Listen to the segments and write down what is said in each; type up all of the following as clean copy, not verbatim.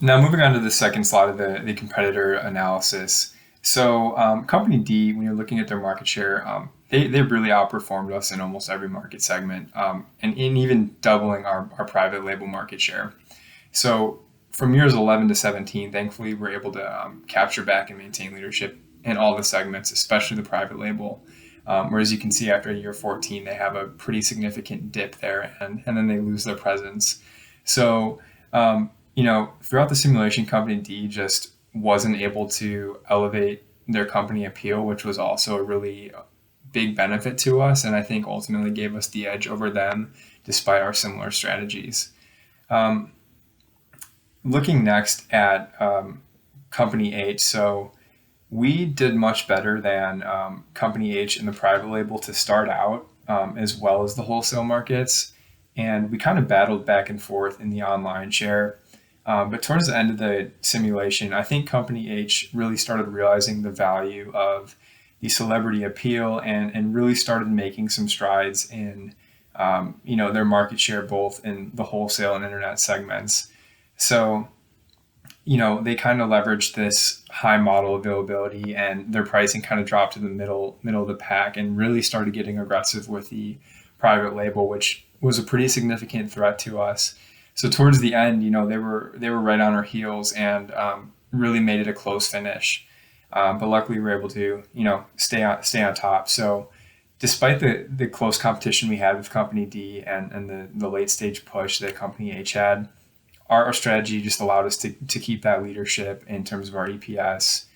Now, moving on to the second slide of the competitor analysis. So, Company D, when you're looking at their market share, they really outperformed us in almost every market segment, and in even doubling our private label market share. So, from years 11 to 17, thankfully, we're able to capture back and maintain leadership in all the segments, especially the private label. Whereas you can see after year 14, they have a pretty significant dip there, and then they lose their presence. So, throughout the simulation, Company D just wasn't able to elevate their company appeal, which was also a really big benefit to us, and I think ultimately gave us the edge over them despite our similar strategies. Um, Looking next at Company H, so we did much better than Company H in the private label to start out, as well as the wholesale markets. And we kind of battled back and forth in the online share. But towards the end of the simulation, I think Company H really started realizing the value of the celebrity appeal and really started making some strides in their market share both in the wholesale and internet segments. So they kind of leveraged this high model availability and their pricing kind of dropped to the middle of the pack and really started getting aggressive with the private label, which was a pretty significant threat to us. So towards the end, they were right on our heels and really made it a close finish. But luckily, we were able to stay on top. So despite the close competition we had with Company D and the late stage push that Company H had, our strategy just allowed us to keep that leadership in terms of our EPS,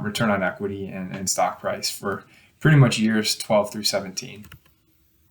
return on equity, and stock price for pretty much years 12 through 17.